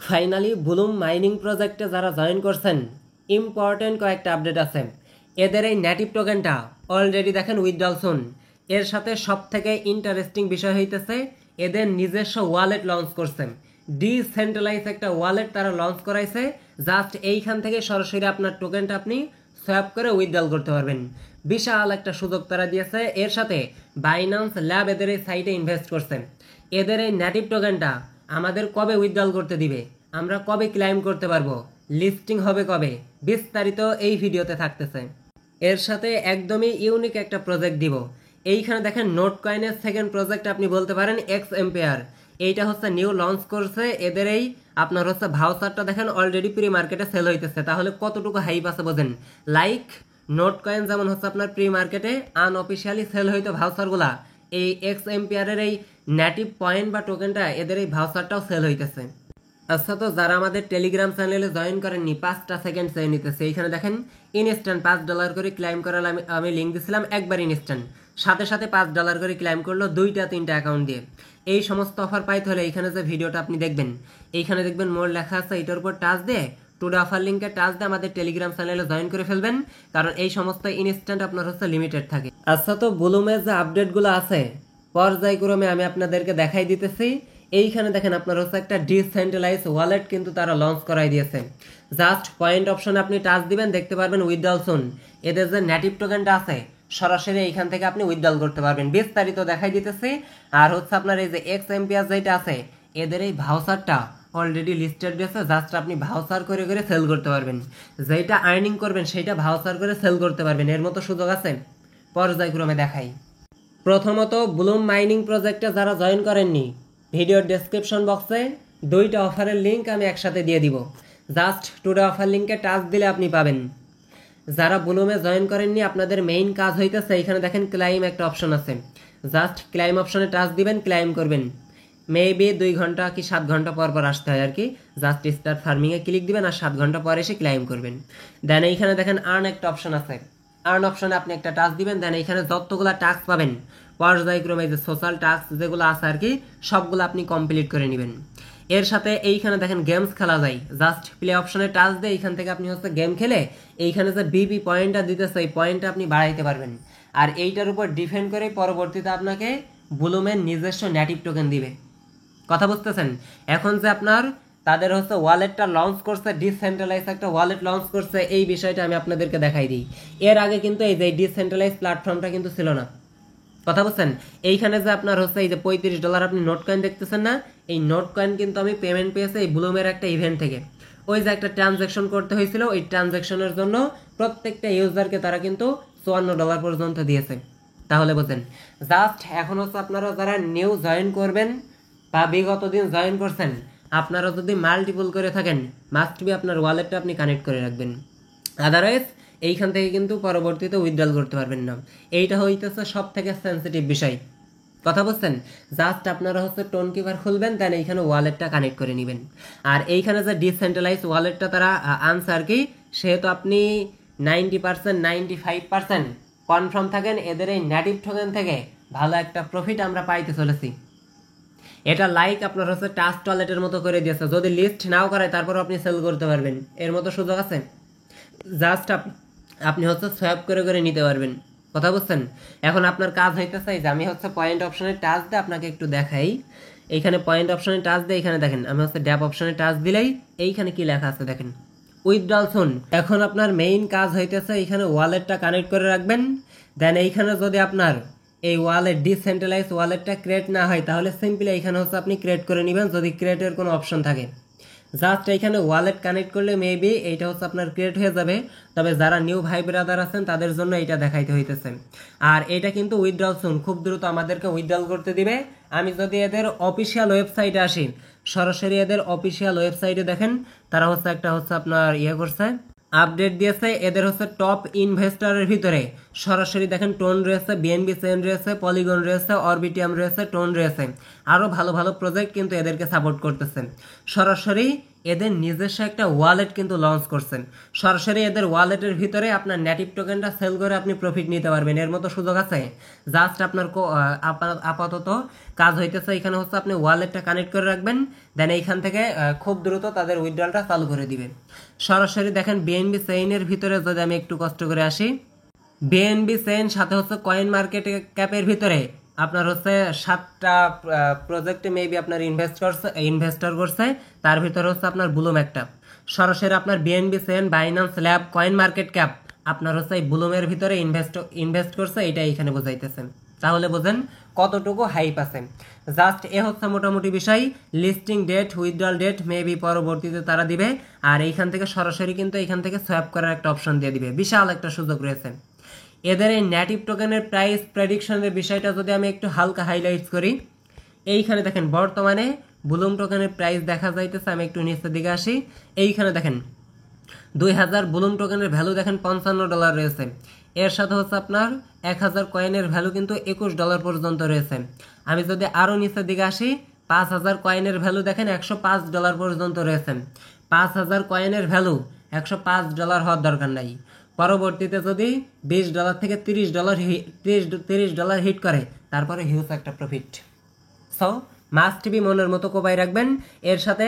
Finally Blum mining প্রজেক্টে যারা join করছেন ইম্পর্টেন্ট কয়েকটা আপডেট আছে। এদের এই নেটিভ টোকেনটা অলরেডি দেখেন উইথড্রল সুন। এর সাথে সব থেকে ইন্টারেস্টিং বিষয় হইতেছে এদের নিজস্ব ওয়ালেট লঞ্চ করছেন। ডিসেন্ট্রালাইজ একটা ওয়ালেট তারা লঞ্চ করাইছে। জাস্ট এইখান থেকে সরাসরি আপনার টোকেনটা আপনি সোয়াপ করে উইথড্রল করতে পারবেন। বিশাল একটা সুযোগ তারা দিয়েছে। এর সাথে বাইন্যান্স ল্যাব এদের এই সাইটে ইনভেস্ট করছেন। এদের এই নেটিভ টোকেনটা আমাদের কবে উইথড্রল করতে দিবে, আমরা কবে ক্লাইম করতে পারবো, লিস্টিং হবে কবে, বিস্তারিত এই ভিডিওতে থাকতেছে। এর সাথে একদমই ইউনিক একটা প্রজেক্ট দিব। এইখানে দেখেন নোট কয়েনের সেকেন্ড প্রজেক্ট আপনি বলতে পারেন এক্স এম্পেয়ার। এইটা হচ্ছে নিউ লঞ্চ করছে। এদের এই আপনার হচ্ছে ভাউচারটা দেখেন অলরেডি প্রি মার্কেটে সেল হইতেছে। তাহলে কতটুকু হাইপ আছে বোঝেন। লাইক নোট কয়েন যেমন হচ্ছে আপনার প্রি মার্কেটে আনঅফিসিয়ালি সেল হইতো ভাউচারগুলা, এই এক্স এম্পিয়ারের এই নেটিভ পয়েন্ট বা টোকেনটা এদের এই ভাউচারটাও সেল হইতেছে। আচ্ছা, তো যারা আমাদের টেলিগ্রাম চ্যানেলে জয়েন করেননি 5টা সেকেন্ড চেয়ে নিতেছে। এইখানে দেখেন ইনস্ট্যান্ট $5 করে ক্লাইম করার আমি লিঙ্ক দিছিলাম, একবার ইনস্ট্যান্ট সাথে সাথে $5 করে ক্লাইম করলো 2টা-3টা অ্যাকাউন্ট দিয়ে। এই সমস্ত অফার পাইতে হলে এইখানে যে ভিডিওটা আপনি দেখবেন, এইখানে দেখবেন মোর লেখা আছে, এটার উপর টাচ দিয়ে টুডে অফার লিঙ্কে টাচ দিয়ে আমাদের টেলিগ্রাম চ্যানেলে জয়েন করে ফেলবেন, কারণ এই সমস্ত ইনস্ট্যান্ট আপনার হচ্ছে লিমিটেড থাকে। আচ্ছা, তো বুলুমের যে আপডেটগুলো আছে পর্যায়ক্রমে আমি আপনাদেরকে দেখাই দিতেছি। এইখানে দেখেন আপনার হচ্ছে একটা ডিসেন্ট্রালাইজ ওয়ালেট কিন্তু তারা লঞ্চ করাই দিয়েছে। জাস্ট পয়েন্ট অপশনে আপনি টাচ দিবেন, দেখতে পারবেন উইথড্রল সুন। এদের যে নেটিভ টোকেনটা আছে সরাসরি এইখান থেকে আপনি উইথড্রল করতে পারবেন। বিস্তারিত দেখাই দিতেছি। আর হচ্ছে আপনার এই যে এক্স এম্পিয়ার যেটা আছে এদের এই ভাউচারটা অলরেডি লিস্টেড রয়েছে। জাস্ট আপনি ভাউচার করে করে সেল করতে পারবেন। যেটা আর্নিং করবেন সেইটা ভাউচার করে সেল করতে পারবেন। এর মতো সুযোগ আছে। পর্যায়ক্রমে দেখাই। প্রথমত বুলুম মাইনিং প্রজেক্টে যারা জয়েন করেননি, ভিডিওর ডেসক্রিপশন বক্সে 2টা অফারের লিঙ্ক আমি একসাথে দিয়ে দিব। জাস্ট টুডে অফার লিঙ্কে টাচ দিলে আপনি পাবেন। যারা বুলুমে জয়েন করেননি আপনাদের মেইন কাজ হইতেছে এইখানে দেখেন ক্লাইম একটা অপশন আছে। জাস্ট ক্লাইম অপশনে টাচ দিবেন, ক্লাইম করবেন। মেবি 2 ঘন্টা কি 7 ঘন্টা পর পর আসতে হয় আর কি। জাস্ট স্টার্ট ফার্মিংয়ে ক্লিক দিবেন আর 7 ঘন্টা পর এসে ক্লাইম করবেন। দেন এইখানে দেখেন আর্ন একটা অপশন আছে। আর্ন অপশনে আপনি একটা টাচ দিবেন। দেন এইখানে যতগুলা টাস্ক পাবেন পর্যায়ক্রমে যে সোশ্যাল টাস্ক যেগুলো আছে আর কি সবগুলো আপনি কমপ্লিট করে নেবেন। এর সাথে এইখানে দেখেন গেমস খেলা যায়। জাস্ট প্লে অপশনে টাচ দিয়ে এইখান থেকে আপনি হচ্ছে গেম খেলে এইখানে যে বিপি পয়েন্টটা দিতেছে এই পয়েন্টটা আপনি বাড়াইতে পারবেন। আর এইটার উপর ডিপেন্ড করে পরবর্তীতে আপনাকে বুলুমের নিজস্ব নেটিভ টোকেন দিবে। কথা বুঝতেছেন? এখন যে আপনার তাদের হচ্ছে ওয়ালেটটা লঞ্চ করছে, ডিসেন্ট্রালাইজ একটা ওয়ালেট লঞ্চ করছে, এই বিষয়টা আমি আপনাদেরকে দেখাই দিই। এর আগে কিন্তু এই যে ডিসেন্ট্রালাইজ প্ল্যাটফর্মটা কিন্তু ছিল না। কথা বুঝছেন? এইখানে যে আপনার হচ্ছে এই যে $35 আপনি নোট কয়েন দেখতেছেন না, এই নোট কয়েন কিন্তু আমি পেমেন্ট পেয়েছি এই বুলুমের একটা ইভেন্ট থেকে। ওই যে একটা ট্রানজ্যাকশন করতে হয়েছিল, ওই ট্রানজ্যাকশনের জন্য প্রত্যেকটা ইউজারকে তারা কিন্তু $54 পর্যন্ত দিয়েছে। তাহলে বুঝেন, জাস্ট এখন হচ্ছে আপনারা যারা নিউ জয়েন করবেন বা বিগত দিন জয়েন করছেন, আপনারা যদি মাল্টিপল করে থাকেন মাস্ট বি আপনার ওয়ালেটটা আপনি কানেক্ট করে রাখবেন। আদারওয়াইজ এইখান থেকে কিন্তু পরবর্তীতে উইথড্রল করতে পারবেন না। এইটা হইতেছে সব থেকে সেন্সিটিভ বিষয়। কথা বুঝছেন? জাস্ট আপনারা হচ্ছে টোন কিপার খুলবেন, দেন এইখানে ওয়ালেটটা কানেক্ট করে নেবেন। আর এইখানে যে ডিসেন্ট্রালাইজ ওয়ালেটটা তারা আনছে আর কি, সেহেতু আপনি 90% 95% কনফার্ম থাকেন এদের এই নেটিভ টোকেন থেকে ভালো একটা প্রফিট আমরা পাইতে চলেছি। এটা লাইক আপনার হচ্ছে টাচ টয়লেটের মতো করে দিয়েছে। যদি লিস্ট নাও করায় তারপর আপনি সেল করতে পারবেন। এর মতো সুযোগ আছে। জাস্ট আপনি হচ্ছে সোয়াপ করে করে নিতে পারবেন। কথা বুঝছেন? এখন আপনার কাজ হইতেছে যে আমি হচ্ছে পয়েন্ট অপশনে টাচ দিয়ে আপনাকে একটু দেখাই। এইখানে পয়েন্ট অপশনে টাচ দিয়ে এইখানে দেখেন আমি হচ্ছে ড্যাপ অপশনে টাচ দিলেই এইখানে কি লেখা আছে দেখেন, উইথড্রল সুন। এখন আপনার মেইন কাজ হইতেছে এইখানে ওয়ালেটটা কানেক্ট করে রাখবেন। দেন এইখানে যদি আপনার এই ওয়ালেট ডিসেন্ট্রালাইজ ওয়ালেটটা ক্রিয়েট না হয় তাহলে সিম্পলি এইখানে হচ্ছে আপনি ক্রিয়েট করে নেবেন যদি ক্রিয়েটের কোনো অপশন থাকে। জাস্ট এইখানে ওয়ালেট কানেক্ট করলে মেবি এইটা হচ্ছে আপনার ক্রিয়েট হয়ে যাবে। তবে যারা নিউ ভাই ব্রাদার আছেন তাদের জন্য এইটা দেখাইতে হইতেছে। আর এটা কিন্তু উইথড্রল সুন, খুব দ্রুত আমাদেরকে উইথড্রল করতে দিবে। আমি যদি এদের অফিসিয়াল ওয়েবসাইটে আসি, সরাসরি এদের অফিসিয়াল ওয়েবসাইটে দেখেন তারা হচ্ছে একটা হচ্ছে আপনার করছে, আপডেট দিয়েছে। এদের হচ্ছে টপ ইনভেস্টরের ভিতরে সরাসরি দেখেন টোন রয়েছে, বিএনবি চেন রয়েছে, পলিগন রয়েছে, অরবিটিয়াম রয়েছে, টোন রয়েছে। আরও ভালো ভালো প্রজেক্ট কিন্তু এদেরকে সাপোর্ট করতেছে। সরাসরি এদের নিজস্ব একটা ওয়ালেট কিন্তু লঞ্চ করছেন। সরাসরি এদের ওয়ালেটের ভিতরে আপনার নেটিভ টোকেনটা সেল করে আপনি প্রফিট নিতে পারবেন। এর মতো সুযোগ আছে। জাস্ট আপনার আপাতত কাজ হইতেছে এখানে হচ্ছে আপনি ওয়ালেটটা কানেক্ট করে রাখবেন, দেন এইখান থেকে খুব দ্রুত তাদের উইথড্রলটা চালু করে দিবেন। সরাসরি দেখেন বিএনবি চেইনের ভিতরে যদি আমি একটু কষ্ট করে আসি, বিএনবি চেইন সাথে হচ্ছে কয়েন মার্কেট ক্যাপের ভিতরে আপনার হচ্ছে 7টা প্রজেক্টে মেবি আপনার ইনভেস্টর করছে, তার ভিতরে হচ্ছে আপনার বুলুম একটা। সরাসরি আপনার BNB chain, Binance lab, coin market cap আপনার হচ্ছে এই বুলুমের ভিতরে ইনভেস্ট করছে, এটা এইখানে বোঝাইতেছেন। তাহলে বোঝেন কতটুকু হাইপ আছে। জাস্ট এ হচ্ছে মোটামুটি বিষয়। Listing date, withdrawal date maybe পরবর্তীতে তারা দিবে, আর এইখান থেকে সরাসরি কিন্তু এইখান থেকে সোয়াপ করার একটা অপশন দিয়ে দিবে। বিশাল একটা সুযোগ রয়েছে। এদের এই নেটিভ টোকেনের প্রাইস প্রেডিকশনের বিষয়টা যদি আমি একটু হালকা হাইলাইটস করি, এইখানে দেখেন বর্তমানে বুলুম টোকেনের প্রাইস দেখা যাইতেছে। আমি একটু নিচের দিকে আসি, এইখানে দেখেন 2000 বুলুম টোকেনের ভ্যালু দেখেন $55 রয়েছে। এর সাথে হচ্ছে আপনার 1000 কয়েনের ভ্যালু কিন্তু $21 পর্যন্ত রয়েছে। আমি যদি আরও নিচের দিকে আসি, 5000 কয়েনের ভ্যালু দেখেন $105 পর্যন্ত রয়েছে। 5000 কয়েনের ভ্যালু $105 হওয়ার দরকার নাই। পরবর্তীতে যদি $20 থেকে $30 হিট করে, তারপরে হিউজ একটা প্রফিট। সো মাস্ট বি মনের মতো কোপাই রাখবেন। এর সাথে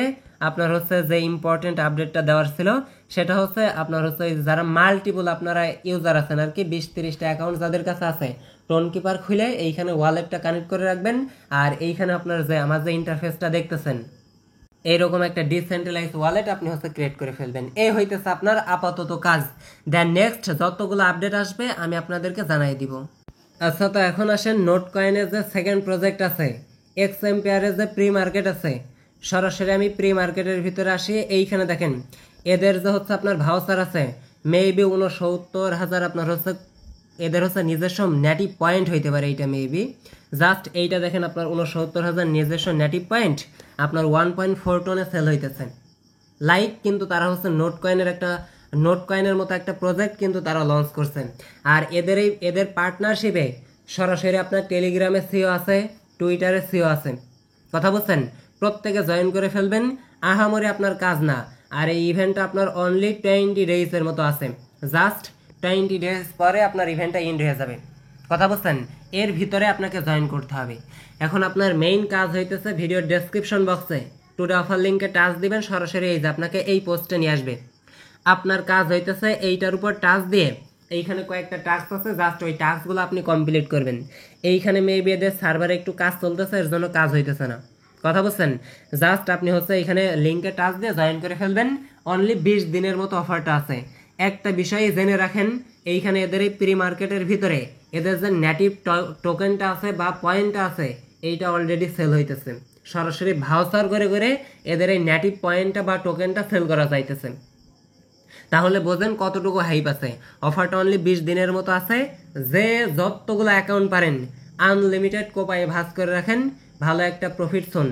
আপনার হচ্ছে যে ইম্পর্টেন্ট আপডেটটা দেওয়ার ছিল সেটা হচ্ছে আপনার হচ্ছে যারা মাল্টিপল আপনারা ইউজার আছেন আর কি, 20-30টা অ্যাকাউন্ট যাদের কাছে আছে, টোন কিপার খুলে এইখানে ওয়ালেটটা কানেক্ট করে রাখবেন। আর এইখানে আপনার যে আমার যে ইন্টারফেসটা দেখতেছেন, এইরকম একটা ডিসেন্ট্রালাইজ ওয়ালেট আপনি হচ্ছে ক্রিয়েট করে ফেলবেন। এই হইতেছে আপনার আপাতত কাজ। দেন নেক্সট যতগুলো আপডেট আসবে আমি আপনাদেরকে জানাই দিব। আচ্ছা, তো এখন আসেন নোট কয়েনের যে সেকেন্ড প্রজেক্ট আছে, এক্সএমপিআরের যে প্রি মার্কেট আছে, সরাসরি আমি প্রি মার্কেটের ভিতরে আসি। এইখানে দেখেন এদের যে হচ্ছে আপনার ভাউচার আছে মেবি 69,000 আপনার হচ্ছে এদের হচ্ছে নিজস্ব নেটিভ পয়েন্ট হইতে পারে। এইটা মেবি জাস্ট এইটা দেখেন আপনার 69,000 নিজস্ব নেটিভ পয়েন্ট আপনার 1.4 টনে সেল হইতেছে। লাইক কিন্তু তারা হচ্ছে নোট কয়েনের মতো একটা প্রজেক্ট কিন্তু তারা লঞ্চ করছে। আর এদের পার্টনারশিপে সরাসরি আপনার টেলিগ্রামে সিও আছে, টুইটারে সিও আছে। কথা বলছেন, প্রত্যেকে জয়েন করে ফেলবেন। আহামরি আপনার কাজ না। আর এই ইভেন্টটা আপনার অনলি 20 ডেজের মতো আছে। জাস্ট 20 ডেজ পরে আপনার ইভেন্টটা এন্ড হয়ে যাবে। কথা বলছেন, এর ভিতরে আপনাকে জয়েন করতে হবে। এখন আপনার মেইন কাজ হইতেছে ভিডিওর ডেসক্রিপশন বক্সে টুডে অফার লিঙ্কে টাচ দিবেন, সরাসরি এই যে আপনাকে এই পোস্টে নিয়ে আসবে। আপনার কাজ হইতেছে এইটার উপর টাচ দিয়ে এইখানে কয়েকটা টাস্ক আছে, জাস্ট ওই টাস্কগুলো আপনি কমপ্লিট করবেন। এইখানে মেবি এদের সার্ভারে একটু কাজ চলতেছে, এর জন্য কাজ হইতেছে না। কথা বলছেন, জাস্ট আপনি হচ্ছে এখানে লিঙ্কে টাচ দিয়ে জয়েন করে ফেলবেন। অনলি 20 দিনের মতো অফারটা আছে। একটা বিষয় জেনে রাখেন, এইখানে এদের এই প্রি মার্কেটের ভিতরে এদের যে নেটিভ টোকেনটা আছে বা পয়েন্টটা আছে, এইটা অলরেডি সেল হইতেছে। সরাসরি ভাউচার করে করে এদের এই নেটিভ পয়েন্টটা বা টোকেনটা সেল করা যাইতেছে। তাহলে বোঝেন কতটুকু হাইপ আছে। অফারটা অনলি 20 দিনের মতো আছে। যে যতগুলো অ্যাকাউন্ট পারেন আনলিমিটেড কোপায়ে ভাঁজ করে রাখেন, ভালো একটা প্রফিট শোন।